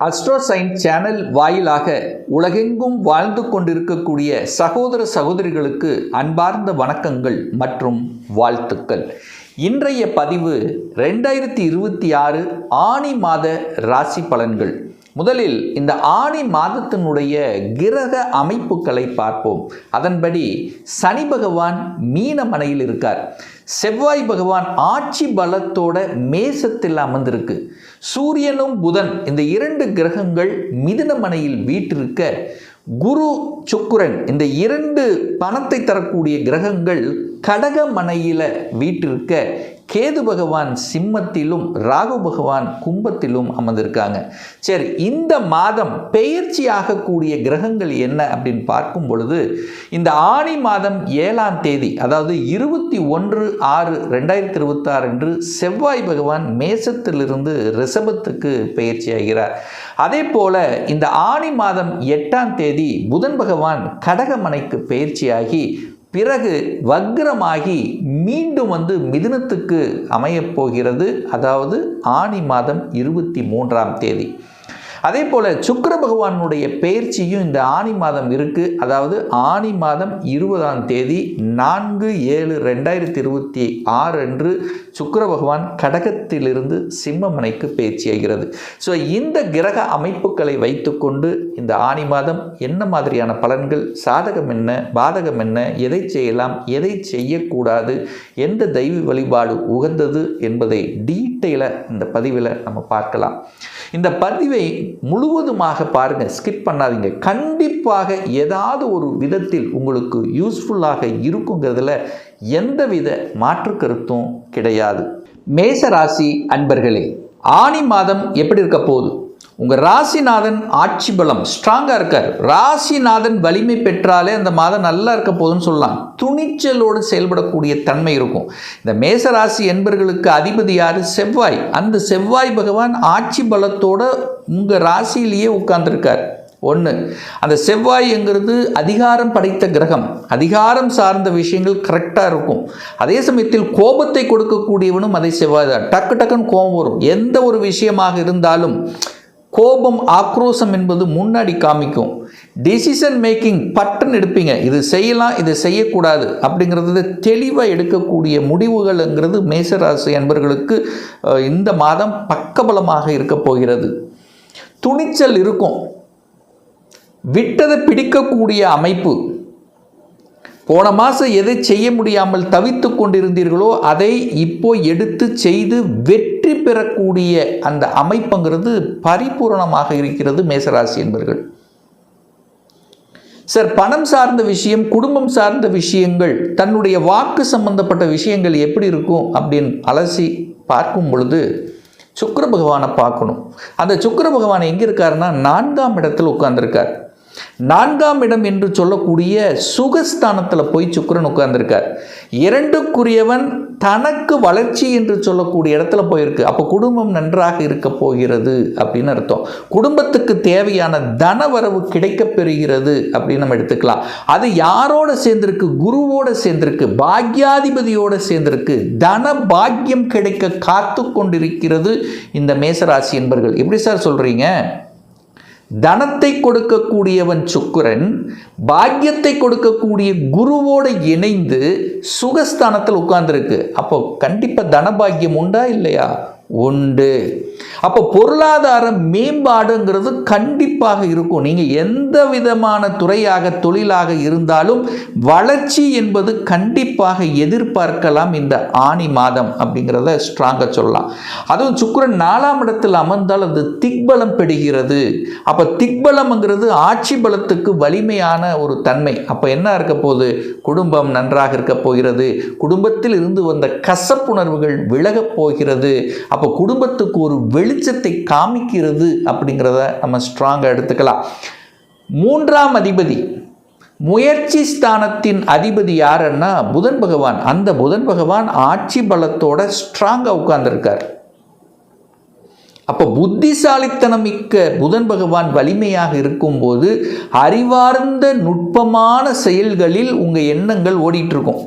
Astro science channel வாயிலாக உலகெங்கும் வாழ்ந்து கொண்டிருக்கக்கூடிய சகோதர சகோதரிகளுக்கு அன்பார்ந்த வணக்கங்கள் மற்றும் வாழ்த்துக்கள். இன்றைய பதிவு 2026 ஆனி மாத ராசி பலன்கள். முதலில் இந்த ஆனி மாதத்தினுடைய கிரக அமைப்புகளை பார்ப்போம். அதன்படி சனி பகவான் மீனமனையில் இருக்கார். செவ்வாய் பகவான் ஆட்சி பலத்தோட மேசத்தில் அமர்ந்திருக்கு. சூரியனும் புதன் இந்த இரண்டு கிரகங்கள் மிதுனமனையில் வீற்றிருக்க, குரு சுக்கிரன் இந்த இரண்டு பணத்தை தரக்கூடிய கிரகங்கள் கடகமனையில் வீற்றிருக்க, கேது பகவான் சிம்மத்திலும் ராகு பகவான் கும்பத்திலும் அமர்ந்திருக்காங்க. சரி, இந்த மாதம் பெயர்ச்சி ஆகக்கூடிய கிரகங்கள் என்ன அப்படின்னு பார்க்கும் பொழுது, இந்த ஆனி மாதம் 7ஆம் தேதி, அதாவது 21/6/2026 அன்று செவ்வாய் பகவான் மேசத்திலிருந்து ரிஷபத்துக்கு பெயர்ச்சி ஆகிறார். அதே போல இந்த ஆனி மாதம் 8ஆம் தேதி புதன் பகவான் கடகமனைக்கு பெயர்ச்சியாகி பிறகு வக்ரமாகி மீண்டும் மிதுனத்துக்கு அமையப் போகிறது. அதாவது ஆனி மாதம் 23ஆம் தேதி. அதே போல் சுக்கிர பகவானுடைய பெயர்ச்சியும் இந்த ஆனி மாதம் இருக்குது. அதாவது ஆனி மாதம் 20ஆம் தேதி 4/7/2026 அன்று சுக்கிர பகவான் கடகத்திலிருந்து சிம்மமனைக்கு பெயர்ச்சியாகிறது. ஸோ இந்த கிரக அமைப்புகளை வைத்துக்கொண்டு இந்த ஆனி மாதம் என்ன மாதிரியான பலன்கள், சாதகம் என்ன, பாதகம் என்ன, எதை செய்யலாம், எதை செய்யக்கூடாது, எந்த தெய்வ வழிபாடு உகந்தது என்பதை டீட்டெயிலாக இந்த பதிவில் நம்ம பார்க்கலாம். இந்த பதிவை முழுவதுமாக பாருங்கள், ஸ்கிப் பண்ணாதீங்க. கண்டிப்பாக ஏதாவது ஒரு விதத்தில் உங்களுக்கு யூஸ்ஃபுல்லாக இருக்குங்கிறதுல எந்தவித மாற்று கருத்தும் கிடையாது. மேச ராசி அன்பர்களே, ஆனி மாதம் எப்படி இருக்க போகுது? உங்கள் ராசிநாதன் ஆட்சி பலம் ஸ்ட்ராங்காக இருக்கார். ராசிநாதன் வலிமை பெற்றாலே அந்த மாதம் நல்லா இருக்க போதுன்னு சொல்லலாம். துணிச்சலோடு செயல்படக்கூடிய தன்மை இருக்கும். இந்த மேச ராசி என்பர்களுக்கு அதிபதி யார்? செவ்வாய். அந்த செவ்வாய் பகவான் ஆட்சி பலத்தோடு உங்கள் ராசியிலேயே உட்கார்ந்துருக்கார். ஒன்று, அந்த செவ்வாய்ங்கிறது அதிகாரம் படைத்த கிரகம். அதிகாரம் சார்ந்த விஷயங்கள் கரெக்டாக இருக்கும். அதே சமயத்தில் கோபத்தை கொடுக்கக்கூடியவனும் அதே செவ்வாய் தான். டக்கு டக்குன்னு கோபம் வரும். எந்த ஒரு விஷயமாக இருந்தாலும் கோபம், ஆக்ரோஷம் என்பது முன்னாடி காமிக்கும். டிசிஷன் மேக்கிங் பட்டன் எடுப்பீங்க. இது செய்யலாம், இது செய்யக்கூடாது அப்படிங்கிறது தெளிவாக எடுக்கக்கூடிய முடிவுகள்ங்கிறது மேசராசி என்பவர்களுக்கு இந்த மாதம் பக்கபலமாக இருக்க போகிறது. துணிச்சல் இருக்கும். விட்டதை பிடிக்கக்கூடிய அமைப்பு. போன மாதம் எதை செய்ய முடியாமல் தவித்து கொண்டிருந்தீர்களோ அதை இப்போ எடுத்து செய்து வெற்றி பெறக்கூடிய அந்த அமைப்புங்கிறது பரிபூரணமாக இருக்கிறது மேசராசி என்பர்கள். சார், பணம் சார்ந்த விஷயம், குடும்பம் சார்ந்த விஷயங்கள், தன்னுடைய வாக்கு சம்பந்தப்பட்ட விஷயங்கள் எப்படி இருக்கும் அப்படின்னு அலசி பார்க்கும் பொழுது சுக்கிர பகவானை பார்க்கணும். அந்த சுக்கிர பகவான் எங்கே இருக்காருன்னா 4ஆம் இடத்தில் உட்கார்ந்துருக்கார். 4ஆம் இடம் என்று சொல்லக்கூடிய சுகஸ்தானத்தில் போய் சுக்கிரன் உட்கார்ந்துருக்கார். 2க்குரியவன் தனக்கு வளர்ச்சி என்று சொல்லக்கூடிய இடத்துல போயிருக்கு. அப்போ குடும்பம் நன்றாக இருக்க போகிறது அப்படின்னு அர்த்தம். குடும்பத்துக்கு தேவையான தனவரவு கிடைக்கப் பெறுகிறது அப்படின்னு நம்ம எடுத்துக்கலாம். அது யாரோட சேர்ந்திருக்கு? குருவோட சேர்ந்திருக்கு, பாக்யாதிபதியோட சேர்ந்திருக்கு. தன பாக்கியம் கிடைக்க காத்து கொண்டிருக்கிறது இந்த மேசராசி என்பர்கள். எப்படி சார் சொல்றீங்க? தனத்தை கொடுக்கக்கூடியவன் சுக்கிரன் பாக்கியத்தை கொடுக்கக்கூடிய குருவோடு இணைந்து சுகஸ்தானத்தில் உட்கார்ந்துருக்கு. அப்போ கண்டிப்பாக தனபாக்கியம் உண்டா இல்லையா? உண்டு. அப்போ பொருளாதார மேம்பாடுங்கிறது கண்டிப்பாக இருக்கும். நீங்கள் எந்த விதமான துறையாக, தொழிலாக இருந்தாலும் வளர்ச்சி என்பது கண்டிப்பாக எதிர்பார்க்கலாம் இந்த ஆனி மாதம் அப்படிங்கிறத ஸ்ட்ராங்காக சொல்லலாம். அதுவும் சுக்கிரன் 4ஆம் இடத்தில் அமர்ந்தால் அது திக்பலம் பெறுகிறது. அப்போ திக்பலம்ங்கிறது ஆட்சி பலத்துக்கு வலிமையான ஒரு தன்மை. அப்போ என்ன இருக்க போகுது? குடும்பம் நன்றாக இருக்க போகிறது. குடும்பத்தில் இருந்து வந்த கசப்புணர்வுகள் விலகப் போகிறது. அப்போ குடும்பத்துக்கு ஒரு வெளிச்சத்தை காமிக்கிறது அப்படிங்கிறத நம்ம ஸ்ட்ராங்காக எடுத்துக்கலாம். 3ஆம் அதிபதி, முயற்சி ஸ்தானத்தின் அதிபதி யாருன்னா புதன் பகவான். அந்த புதன் பகவான் ஆட்சி பலத்தோட ஸ்ட்ராங்காக உட்கார்ந்துருக்கார். அப்போ புத்திசாலித்தனம் மிக்க புதன் பகவான் வலிமையாக இருக்கும்போது அறிவார்ந்த நுட்பமான செயல்களில் உங்கள் எண்ணங்கள் ஓடிட்டு இருக்கும்.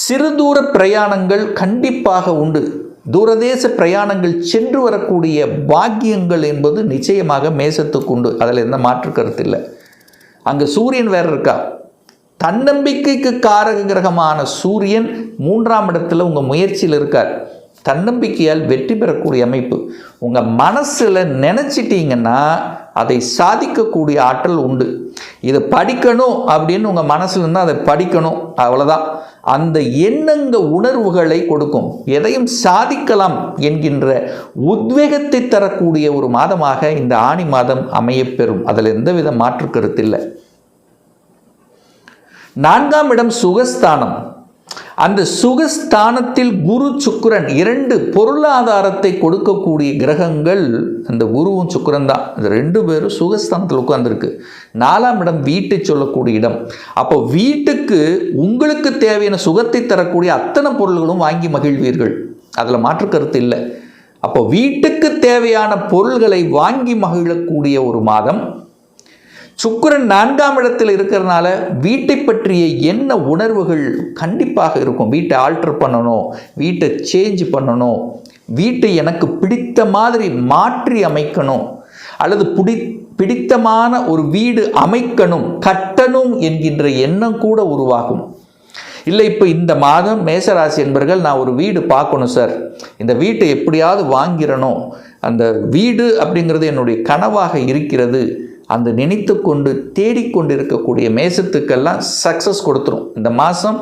சிறு தூர பிரயாணங்கள் கண்டிப்பாக உண்டு. தூரதேச பிரயாணங்கள் சென்று வரக்கூடிய பாக்கியங்கள் என்பது நிச்சயமாக மேசத்துக்கு உண்டு. அதில் எந்த மாற்று கருத்து இல்லை. அங்கே சூரியன் வேற இருக்கா. தன்னம்பிக்கைக்கு காரக கிரகமான சூரியன் 3ஆம் இடத்துல உங்கள் முயற்சியில் இருக்கார். தன்னம்பிக்கையால் வெற்றி பெறக்கூடிய அமைப்பு. உங்கள் மனசில் நினச்சிட்டிங்கன்னா அதை சாதிக்கக்கூடிய ஆற்றல் உண்டு. இதை படிக்கணும் அப்படின்னு உங்கள் மனசில் இருந்தால் அதை படிக்கணும், அவ்வளோதான். அந்த எண்ணங்க உணர்வுகளை கொடுக்கும். எதையும் சாதிக்கலாம் என்கின்ற உத்வேகத்தை தரக்கூடிய ஒரு மாதமாக இந்த ஆனி மாதம் அமையப்பெறும். அதில் எந்தவித மாற்று கருத்து இல்லை. 4ஆம் இடம் சுகஸ்தானம். அந்த சுகஸ்தானத்தில் குரு சுக்கிரன் 2 பொருளாதாரத்தை கொடுக்கக்கூடிய கிரகங்கள் அந்த குருவும் சுக்கிரன் தான். இந்த 2 பேரும் சுகஸ்தானத்தில் உட்கார்ந்துருக்கு. 4ஆம் இடம் வீட்டை சொல்லக்கூடிய இடம். அப்போ வீட்டுக்கு உங்களுக்கு தேவையான சுகத்தை தரக்கூடிய அத்தனை பொருள்களும் வாங்கி மகிழ்வீர்கள். அதில் மாற்று கருத்து இல்லை. அப்போ வீட்டுக்கு தேவையான பொருள்களை வாங்கி மகிழக்கூடிய ஒரு மாதம். சுக்கிரன் 4ஆம் இடத்தில் இருக்கிறதுனால வீட்டை பற்றிய என்ன உணர்வுகள் கண்டிப்பாக இருக்கும். வீட்டை ஆல்டர் பண்ணணும், வீட்டை சேஞ்ச் பண்ணணும், வீட்டை எனக்கு பிடித்த மாதிரி மாற்றி அமைக்கணும், அல்லது பிடித்தமான ஒரு வீடு அமைக்கணும், கட்டணும் என்கின்ற எண்ணம் கூட உருவாகும். இல்லை, இப்போ இந்த மாதம் மேசராசி என்பர்கள் நான் ஒரு வீடு பார்க்கணும் சார், இந்த வீட்டை எப்படியாவது வாங்கிடணும், அந்த வீடு அப்படிங்கிறது என்னுடைய கனவாக இருக்கிறது, அந்த நினைத்து கொண்டு தேடிக்கொண்டிருக்கக்கூடிய மேசத்துக்கெல்லாம் சக்ஸஸ் கொடுத்துரும். இந்த மாதம்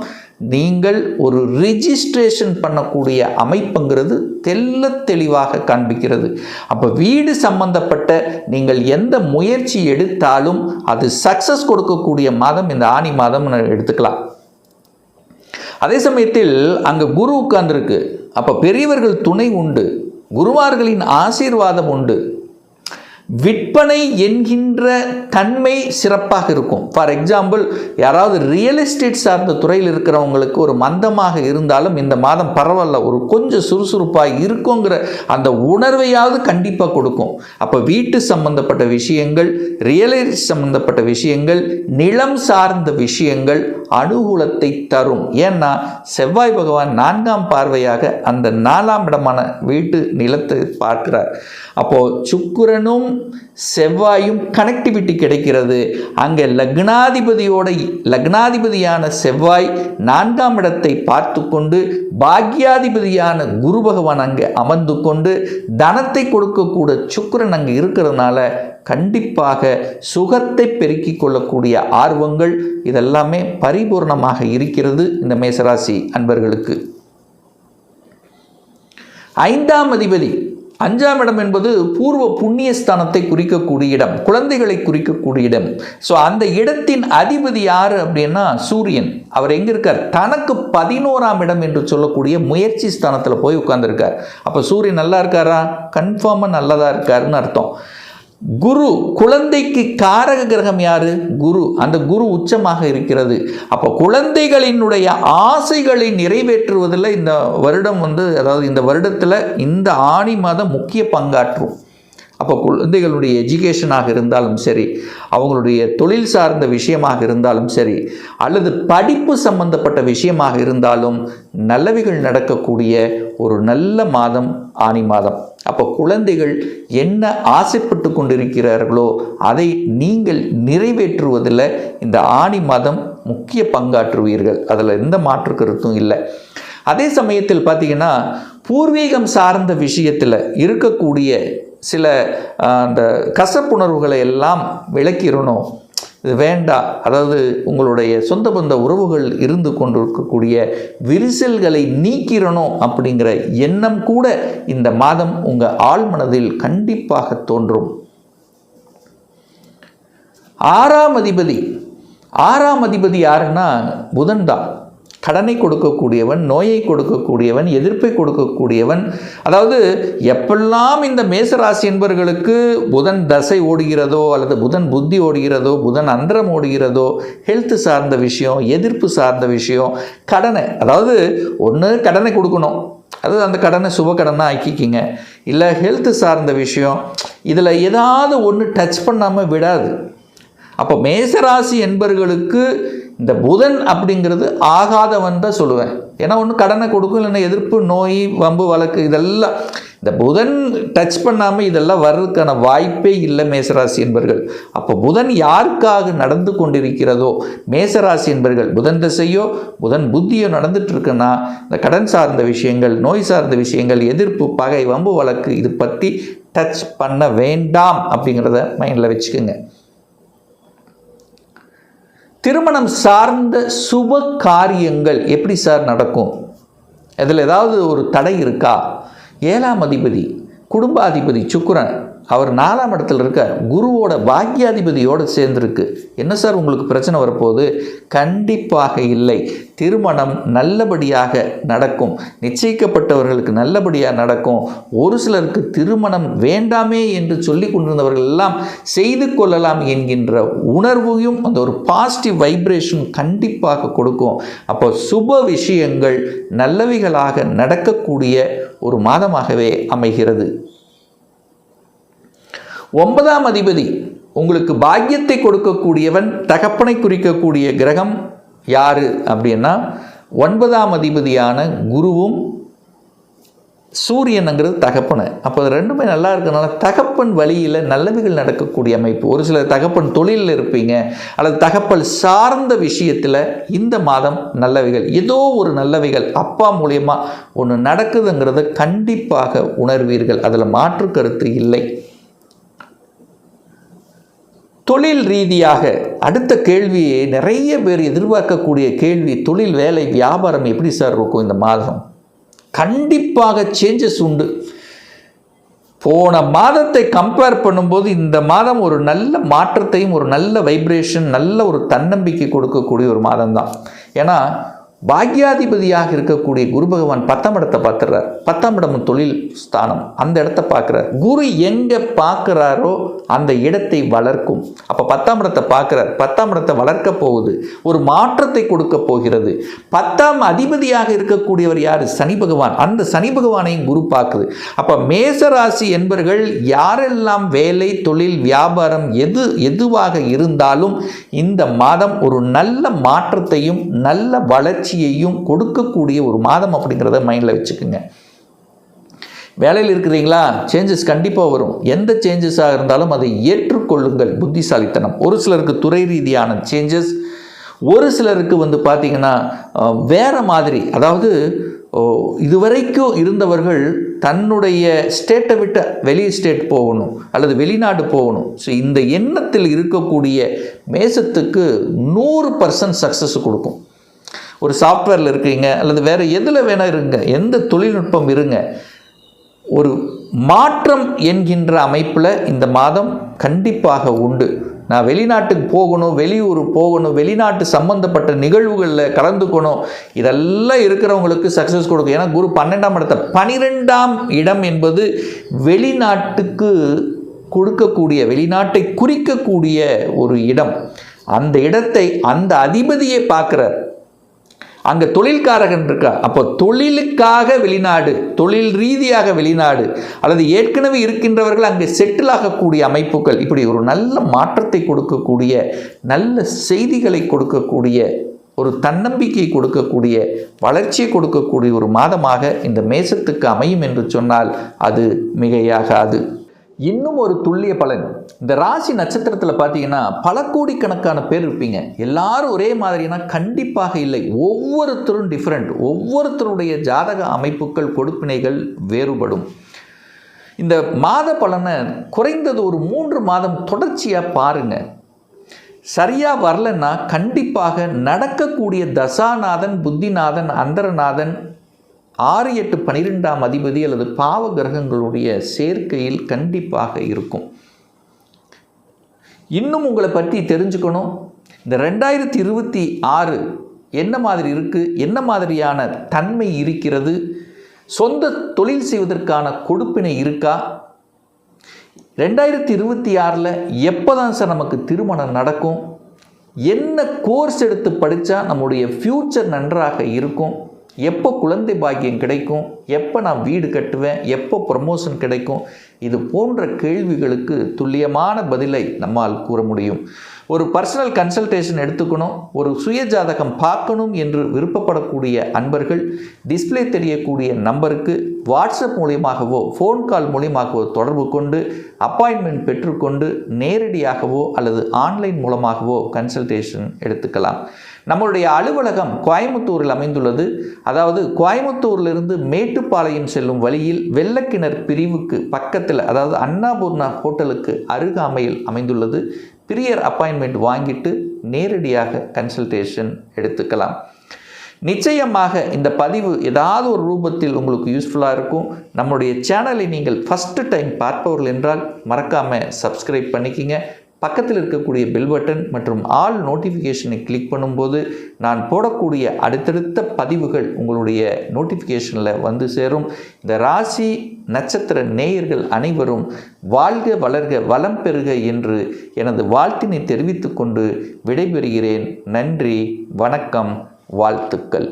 நீங்கள் ஒரு ரிஜிஸ்ட்ரேஷன் பண்ணக்கூடிய அமைப்புங்கிறது தெளிவாக காண்பிக்கிறது. அப்போ வீடு சம்பந்தப்பட்ட நீங்கள் எந்த முயற்சி எடுத்தாலும் அது சக்ஸஸ் கொடுக்கக்கூடிய மாதம் இந்த ஆனி மாதம் எடுத்துக்கலாம். அதே சமயத்தில் அங்கே குரு உட்கார்ந்துருக்கு. அப்போ பெரியவர்கள் துணை உண்டு, குருமார்களின் ஆசீர்வாதம் உண்டு. விற்பனை என்கின்ற தன்மை சிறப்பாக இருக்கும். ஃபார் எக்ஸாம்பிள், யாராவது ரியல் எஸ்டேட் சார்ந்த துறையில் இருக்கிறவங்களுக்கு ஒரு மந்தமாக இருந்தாலும் இந்த மாதம் பரவாயில்ல, ஒரு கொஞ்சம் சுறுசுறுப்பாக இருக்குங்கிற அந்த உணர்வையாவது கண்டிப்பாக கொடுக்கும். அப்போ வீட்டு சம்பந்தப்பட்ட விஷயங்கள், ரியல் எஸ்டேட் சம்பந்தப்பட்ட விஷயங்கள், நிலம் சார்ந்த விஷயங்கள் அனுகூலத்தை தரும். ஏன்னா செவ்வாய் பகவான் 4ஆம் பார்வையாக அந்த 4ஆம் இடமான வீட்டு நிலத்தை பார்க்கிறார். அப்போது சுக்கிரனும் செவ்வாயும் கனெக்டிவிட்டி கிடைக்கிறது. அங்கே லக்னாதிபதியான செவ்வாய் 4ஆம் இடத்தை பார்த்து கொண்டு பாக்யாதிபதியான குரு பகவான் அங்கே அமர்ந்து கொண்டு தனத்தை கொடுக்கக்கூட சுக்கிரன் அங்கே இருக்கிறதுனால கண்டிப்பாக சுகத்தை பெருக்கிக் கொள்ளக்கூடிய ஆர்வங்கள் இதெல்லாமே பரிபூர்ணமாக இருக்கிறது இந்த மேசராசி அன்பர்களுக்கு. 5ஆம் அதிபதி, 5ஆம் இடம் என்பது பூர்வ புண்ணியஸ்தானத்தை குறிக்கக்கூடிய இடம், குழந்தைகளை குறிக்கக்கூடிய இடம். ஸோ அந்த இடத்தின் அதிபதி யார் அப்படின்னா சூரியன். அவர் எங்கே இருக்கார்? தனக்கு 11ஆம் இடம் என்று சொல்லக்கூடிய முயற்சி ஸ்தானத்தில் போய் உட்கார்ந்துருக்கார். அப்போ சூரியன் நல்லா இருக்காரா? கன்ஃபார்மாக நல்லதாக இருக்காருன்னு அர்த்தம். குரு, குழந்தைக்கு காரக கிரகம் யாரு? குரு. அந்த குரு உச்சமாக இருக்கிறது. அப்போ குழந்தைகளினுடைய ஆசைகளை நிறைவேற்றுவதில் இந்த வருடம் அதாவது இந்த வருடத்தில் இந்த ஆனி மாதம் முக்கிய பங்காற்றும். அப்போ குழந்தைகளுடைய எஜுகேஷனாக இருந்தாலும் சரி, அவங்களுடைய தொழில் சார்ந்த விஷயமாக இருந்தாலும் சரி, அல்லது படிப்பு சம்பந்தப்பட்ட விஷயமாக இருந்தாலும் நல்லவைகள் நடக்கக்கூடிய ஒரு நல்ல மாதம் ஆனி மாதம். அப்போ குழந்தைகள் என்ன ஆசைப்பட்டு கொண்டிருக்கிறார்களோ அதை நீங்கள் நிறைவேற்றுவதில் இந்த ஆனி மாதம் முக்கிய பங்காற்றுவீர்கள். அதில் எந்த மாற்று கருத்தும் இல்லை. அதே சமயத்தில் பார்த்தீங்கன்னா பூர்வீகம் சார்ந்த விஷயத்தில் இருக்கக்கூடிய சில அந்த கசப்புணர்வுகளை எல்லாம் விளக்கிடணும், இது வேண்டாம். அதாவது உங்களுடைய சொந்த பந்த உறவுகள் இருந்து கொண்டிருக்கக்கூடிய விரிசல்களை நீக்கிடணும் அப்படிங்கிற எண்ணம் கூட இந்த மாதம் உங்கள் ஆழ்மனதில் கண்டிப்பாக தோன்றும். 6ஆம் அதிபதி யாருன்னா புதன் தான். கடனை கொடுக்கக்கூடியவன், நோயை கொடுக்கக்கூடியவன், எதிர்ப்பை கொடுக்கக்கூடியவன். அதாவது எப்பெல்லாம் இந்த மேசராசி என்பவர்களுக்கு புதன் தசை ஓடுகிறதோ, அல்லது புதன் புத்தி ஓடுகிறதோ, புதன் அந்தரம் ஓடுகிறதோ, ஹெல்த் சார்ந்த விஷயம், எதிர்ப்பு சார்ந்த விஷயம், கடனை, அதாவது ஒன்று கடனை கொடுக்கணும், அதாவது அந்த கடனை சுப கடனாக ஆக்கிக்கிங்க, இல்லை ஹெல்த் சார்ந்த விஷயம், இதில் ஏதாவது ஒன்று டச் பண்ணாமல் விடாது. அப்போ மேசராசி என்பவர்களுக்கு இந்த புதன் அப்படிங்கிறது ஆகாதவன் தான் சொல்லுவேன். ஏன்னா ஒன்று கடனை கொடுக்கும், இல்லைன்னா எதிர்ப்பு, நோய், வம்பு, வழக்கு, இதெல்லாம் இந்த புதன் டச் பண்ணாமல் இதெல்லாம் வர்றதுக்கான வாய்ப்பே இல்லை மேசராசி என்பர்கள். அப்போ புதன் யாருக்காக நடந்து கொண்டிருக்கிறதோ மேசராசி என்பர்கள், புதன் திசையோ புதன் புத்தியோ நடந்துட்டு இருக்குன்னா இந்த கடன் சார்ந்த விஷயங்கள், நோய் சார்ந்த விஷயங்கள், எதிர்ப்பு, பகை, வம்பு, வழக்கு இது பற்றி டச் பண்ண வேண்டாம் அப்படிங்கிறத மைண்டில் வச்சுக்கோங்க. திருமணம் சார்ந்த சுப காரியங்கள் எப்படி சார் நடக்கும்? அதில் ஏதாவது ஒரு தடை இருக்கா? 7ஆம் அதிபதி குடும்பாதிபதி சுக்கிரன், அவர் 4ஆம் இடத்துல இருக்கார், குருவோட பாக்யாதிபதியோடு சேர்ந்துருக்கு. என்ன சார் உங்களுக்கு பிரச்சனை வரப்போகுது? கண்டிப்பாக இல்லை. திருமணம் நல்லபடியாக நடக்கும், நிச்சயிக்கப்பட்டவர்களுக்கு நல்லபடியாக நடக்கும். ஒரு சிலருக்கு திருமணம் வேண்டாமே என்று சொல்லி கொண்டிருந்தவர்கள் எல்லாம் செய்து கொள்ளலாம் என்கின்ற உணர்வையும் அந்த ஒரு பாசிட்டிவ் வைப்ரேஷன் கண்டிப்பாக கொடுக்கும். அப்போ சுப விஷயங்கள் நல்லவைகளாக நடக்கக்கூடிய ஒரு மாதமாகவே அமைகிறது. 9ஆம் அதிபதி உங்களுக்கு பாக்கியத்தை கொடுக்கக்கூடியவன், தகப்பனை குறிக்கக்கூடிய கிரகம் யாரு அப்படின்னா 9ஆம் அதிபதியான குருவும் சூரியனுங்கிறது தகப்பனை. அப்போ ரெண்டுமே நல்லா இருக்கிறனால தகப்பன் வழியில் நல்லவைகள் நடக்கக்கூடிய அமைப்பு. ஒரு சிலர் தகப்பன் தொழிலில் இருப்பீங்க, அல்லது தகப்பல் சார்ந்த விஷயத்தில் இந்த மாதம் நல்லவைகள், ஏதோ ஒரு நல்லவைகள் அப்பா மூலயமா ஒன்று நடக்குதுங்கிறத கண்டிப்பாக உணர்வீர்கள். அதில் மாற்று கருத்து இல்லை. தொழில் ரீதியாக அடுத்த கேள்வியை நிறைய பேர் எதிர்பார்க்கக்கூடிய கேள்வி, தொழில், வேலை, வியாபாரம் எப்படி சார் இருக்கும் இந்த மாதம்? கண்டிப்பாக சேஞ்சஸ் உண்டு. போன மாதத்தை கம்பேர் பண்ணும்போது இந்த மாதம் ஒரு நல்ல மாற்றத்தையும் ஒரு நல்ல வைப்ரேஷன், நல்ல ஒரு தன்னம்பிக்கை கொடுக்கக்கூடிய ஒரு மாதம் தான். ஏன்னா பாக்யாதிபதியாக இருக்கக்கூடிய குரு பகவான் 10ஆம் இடத்தை பார்க்குறார். 10ஆம் இடம் தொழில் ஸ்தானம், அந்த இடத்தை பார்க்குறார். குரு எங்கே பார்க்குறாரோ அந்த இடத்தை வளர்க்கும். அப்போ 10ஆம் இடத்தை பார்க்குறார், 10ஆம் இடத்தை வளர்க்க போகுது, ஒரு மாற்றத்தை கொடுக்க போகிறது. 10ஆம் அதிபதியாக இருக்கக்கூடியவர் யார்? சனி பகவான். அந்த சனி பகவானையும் குரு பார்க்குது. அப்போ மேசராசி என்பர்கள் யாரெல்லாம் வேலை, தொழில், வியாபாரம் எதுவாக இருந்தாலும் இந்த மாதம் ஒரு நல்ல மாற்றத்தையும் நல்ல வளர்ச்சியையும் கொடுக்கக்கூடிய ஒரு மாதம் அப்படிங்கிறத மைண்டில் வச்சுக்கோங்க. வேலையில் இருக்கிறீங்களா? சேஞ்சஸ் கண்டிப்பாக வரும். எந்த சேஞ்சஸாக இருந்தாலும் அதை ஏற்றுக்கொள்ளுங்கள், புத்திசாலித்தனம். ஒரு சிலருக்கு துறை ரீதியான சேஞ்சஸ், ஒரு சிலருக்கு பார்த்தீங்கன்னா வேறு மாதிரி, அதாவது இதுவரைக்கும் இருந்தவர்கள் தன்னுடைய ஸ்டேட்டை விட்டு வெளி ஸ்டேட் போகணும் அல்லது வெளிநாடு போகணும். ஸோ இந்த எண்ணத்தில் இருக்கக்கூடிய மேசத்துக்கு 100% சக்ஸஸ் கொடுக்கும். ஒரு சாஃப்ட்வேரில் இருக்கீங்க அல்லது வேறு எதில் வேணால் இருங்க, எந்த தொழில்நுட்பம் இருங்க, ஒரு மாற்றம் என்கின்ற அமைப்பில் இந்த மாதம் கண்டிப்பாக உண்டு. நான் வெளிநாட்டுக்கு போகணும், வெளியூர் போகணும், வெளிநாட்டு சம்பந்தப்பட்ட நிகழ்வுகளில் கலந்துக்கணும், இதெல்லாம் இருக்கிறவங்களுக்கு சக்ஸஸ் கொடுக்கும். ஏன்னா குரு 12ஆம் இடத்தை, 12ஆம் இடம் என்பது வெளிநாட்டுக்கு கொடுக்கக்கூடிய, வெளிநாட்டை குறிக்கக்கூடிய ஒரு இடம். அந்த இடத்தை அந்த அதிபதியை பார்க்குறார். அங்கே தொழில்காரகன் இருக்கா. அப்போ தொழிலுக்காக வெளிநாடு, தொழில் ரீதியாக வெளிநாடு, அல்லது ஏற்கனவே இருக்கின்றவர்கள் அங்கே செட்டில் ஆகக்கூடிய அமைப்புகள், இப்படி ஒரு நல்ல மாற்றத்தை கொடுக்கக்கூடிய, நல்ல செய்திகளை கொடுக்கக்கூடிய, ஒரு தன்னம்பிக்கை கொடுக்கக்கூடிய, வளர்ச்சியை கொடுக்கக்கூடிய ஒரு மாதமாக இந்த மேசத்துக்கு அமையும் என்று சொன்னால் அது மிகையாகாது. இன்னும் ஒரு துல்லிய பலன், இந்த ராசி நட்சத்திரத்தில் பார்த்தீங்கன்னா பல கோடிக்கணக்கான பேர் இருப்பீங்க. எல்லாரும் ஒரே மாதிரினா கண்டிப்பாக இல்லை. ஒவ்வொருத்தரும் டிஃப்ரெண்ட். ஒவ்வொருத்தருடைய ஜாதக அமைப்புகள், கொடுப்பினைகள் வேறுபடும். இந்த மாத பலனை குறைந்தது ஒரு 3 மாதம் தொடர்ச்சியாக பாருங்கள். சரியாக வரலன்னா கண்டிப்பாக நடக்கக்கூடிய தசாநாதன், புத்திநாதன், அந்தரநாதன், 6, 8, 12ஆம் அதிபதி அல்லது பாவ கிரகங்களுடைய சேர்க்கையில் கண்டிப்பாக இருக்கும். இன்னும் உங்களை பற்றி தெரிஞ்சுக்கணும். இந்த 2026 என்ன மாதிரி இருக்குது, என்ன மாதிரியான தன்மை இருக்கிறது, சொந்த தொழில் செய்வதற்கான கொடுப்பினை இருக்கா, 2026 எப்போ தான் சார் நமக்கு திருமணம் நடக்கும், என்ன கோர்ஸ் எடுத்து படித்தா நம்முடைய ஃப்யூச்சர் நன்றாக இருக்கும், எப்போ குழந்தை பாக்கியம் கிடைக்கும், எப்போ நான் வீடு கட்டுவேன், எப்போ ப்ரமோஷன் கிடைக்கும், இது போன்ற கேள்விகளுக்கு துல்லியமான பதிலை நம்மால் கூற முடியும். ஒரு பர்சனல் கன்சல்டேஷன் எடுத்துக்கணும், ஒரு சுய ஜாதகம் பார்க்கணும் என்று விருப்பப்படக்கூடிய அன்பர்கள் டிஸ்பிளே தெரியக்கூடிய நம்பருக்கு வாட்ஸ்அப் மூலியமாகவோ ஃபோன் கால் மூலியமாகவோ தொடர்பு கொண்டு அப்பாயின்மெண்ட் பெற்றுக்கொண்டு நேரடியாகவோ அல்லது ஆன்லைன் மூலமாகவோ கன்சல்டேஷன் எடுத்துக்கலாம். நம்மளுடைய அலுவலகம் கோயம்புத்தூரில் அமைந்துள்ளது. அதாவது கோயம்புத்தூரிலிருந்து மேட்டுப்பாளையம் செல்லும் வழியில் வெள்ளக்கிணர் பிரிவுக்கு பக்கத்தில், அதாவது அன்னபூர்ணா ஹோட்டலுக்கு அருகாமையில் அமைந்துள்ளது. பிரியர் அப்பாயின்மெண்ட் வாங்கிட்டு நேரடியாக கன்சல்டேஷன் எடுத்துக்கலாம். நிச்சயமாக இந்த பதிவு ஏதாவது ஒரு ரூபத்தில் உங்களுக்கு யூஸ்ஃபுல்லாக இருக்கும். நம்முடைய சேனலை நீங்கள் ஃபஸ்ட்டு டைம் பார்ப்பவர்கள் என்றால் மறக்காமல் சப்ஸ்கிரைப் பண்ணிக்கிங்க. பக்கத்தில் இருக்கக்கூடிய பெல் பட்டன் மற்றும் ஆல் நோட்டிஃபிகேஷனை கிளிக் பண்ணும்போது நான் போடக்கூடிய அடுத்தடுத்த பதிவுகள் உங்களுடைய நோட்டிஃபிகேஷனில் வந்து சேரும். இந்த ராசி நட்சத்திர நேயர்கள் அனைவரும் வாழ்க வளர்க வளம் பெறுக என்று எனது வாழ்த்தினை தெரிவித்துக்கொண்டு விடைபெறுகிறேன். நன்றி, வணக்கம், வாழ்த்துக்கள்.